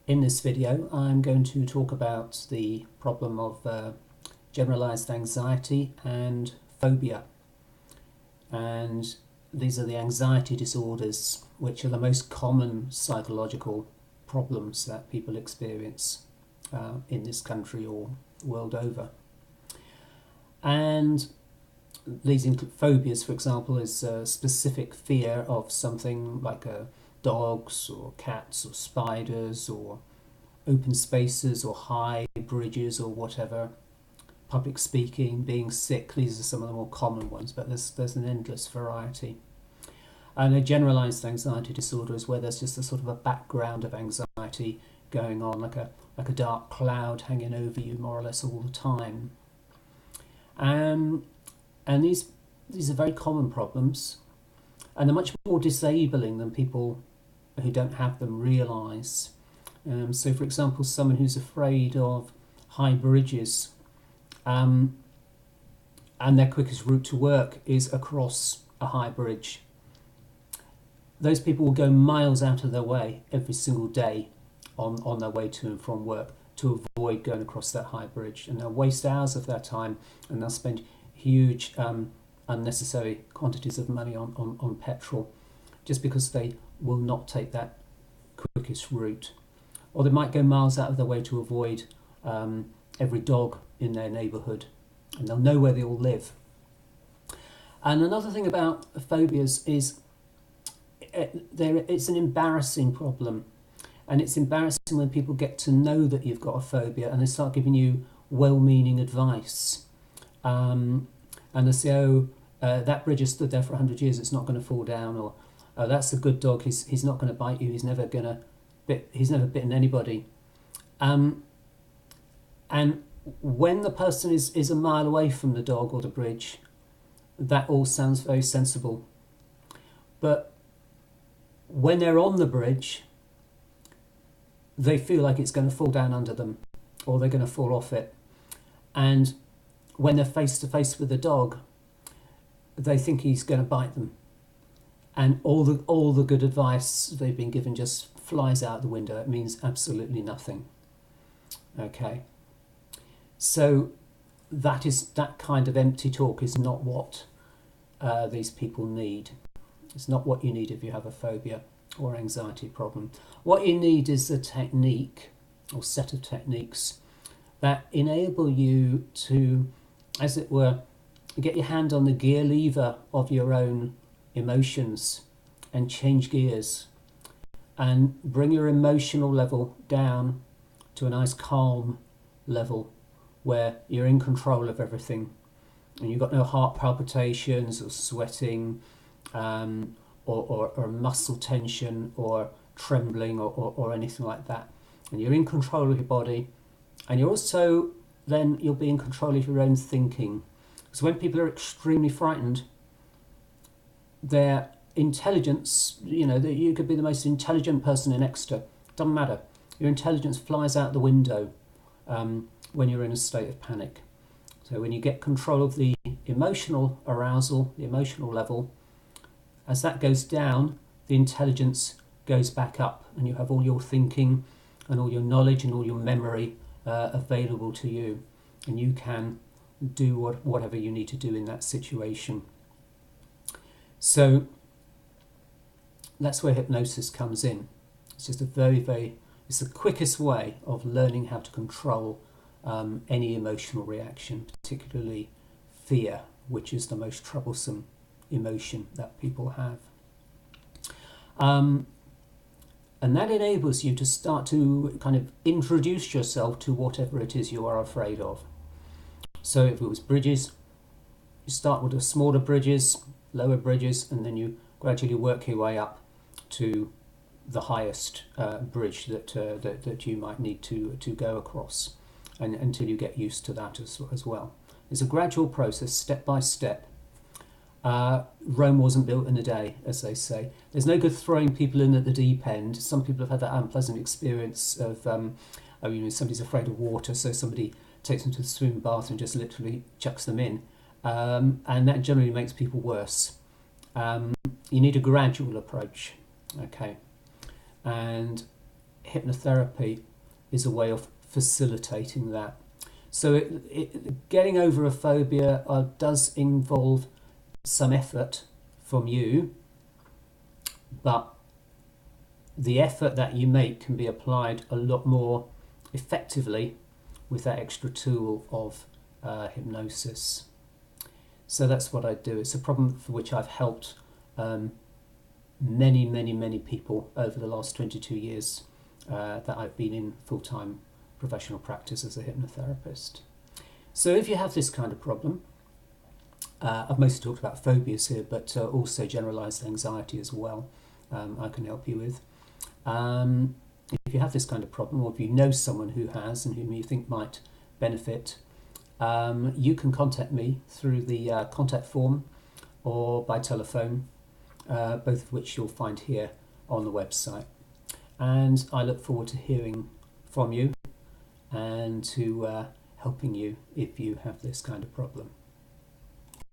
In this video, I'm going to talk about the problem of generalized anxiety and phobia. And these are the anxiety disorders, which are the most common psychological problems that people experience in this country or world over. And these include phobias, for example, is a specific fear of something like dogs or cats or spiders or open spaces or high bridges or whatever. Public speaking, being sick, these are some of the more common ones, but there's an endless variety. And a generalized anxiety disorder is where there's just a sort of a background of anxiety going on, like a dark cloud hanging over you more or less all the time. And these are very common problems, and they're much more disabling than people who don't have them realise. So, for example, someone who's afraid of high bridges, and their quickest route to work is across a high bridge. Those people will go miles out of their way every single day on their way to and from work to avoid going across that high bridge, and they'll waste hours of their time, and they'll spend huge unnecessary quantities of money on petrol just because they will not take that quickest route. Or they might go miles out of their way to avoid every dog in their neighbourhood, and they'll know where they all live. And another thing about phobias is it's an embarrassing problem, and it's embarrassing when people get to know that you've got a phobia and they start giving you well-meaning advice. And they say, that bridge has stood there for 100 years, it's not going to fall down, or that's a good dog, he's not going to bite you, he's never bitten anybody. And when the person is a mile away from the dog or the bridge, that all sounds very sensible. But when they're on the bridge, they feel like it's going to fall down under them, or they're going to fall off it. And when they're face to face with the dog, they think he's going to bite them, and all the good advice they've been given just flies out the window. It means absolutely nothing. Okay, so that kind of empty talk is not what these people need. It's not what you need if you have a phobia or anxiety problem. What you need is a technique or set of techniques that enable you to, as it were, get your hand on the gear lever of your own emotions and change gears and bring your emotional level down to a nice calm level where you're in control of everything and you've got no heart palpitations or sweating or muscle tension or trembling or anything like that. And you're in control of your body, and you're also you'll be in control of your own thinking. So when people are extremely frightened, their intelligence, you could be the most intelligent person in Exeter, doesn't matter. Your intelligence flies out the window when you're in a state of panic. So when you get control of the emotional arousal, the emotional level, as that goes down, the intelligence goes back up, and you have all your thinking and all your knowledge and all your memory available to you, and you can do whatever you need to do in that situation. So that's where hypnosis comes in. It's just it's the quickest way of learning how to control any emotional reaction, particularly fear, which is the most troublesome emotion that people have. And that enables you to start to kind of introduce yourself to whatever it is you are afraid of. So if it was bridges, you start with the smaller bridges, lower bridges, and then you gradually work your way up to the highest bridge that you might need to go across, and until you get used to that as well. It's a gradual process, step by step. Rome wasn't built in a day, as they say. There's no good throwing people in at the deep end. Some people have had that unpleasant experience of, somebody's afraid of water, so somebody takes them to the swim bath and just literally chucks them in. And that generally makes people worse. You need a gradual approach, okay? And hypnotherapy is a way of facilitating that. So getting over a phobia does involve some effort from you, but the effort that you make can be applied a lot more effectively with that extra tool of hypnosis. So that's what I do. It's a problem for which I've helped many people over the last 22 years that I've been in full-time professional practice as a hypnotherapist. So if you have this kind of problem, I've mostly talked about phobias here, but also generalized anxiety as well, I can help you with. If you have this kind of problem, or if you know someone who has and whom you think might benefit, you can contact me through the contact form or by telephone, both of which you'll find here on the website. And I look forward to hearing from you and to helping you if you have this kind of problem.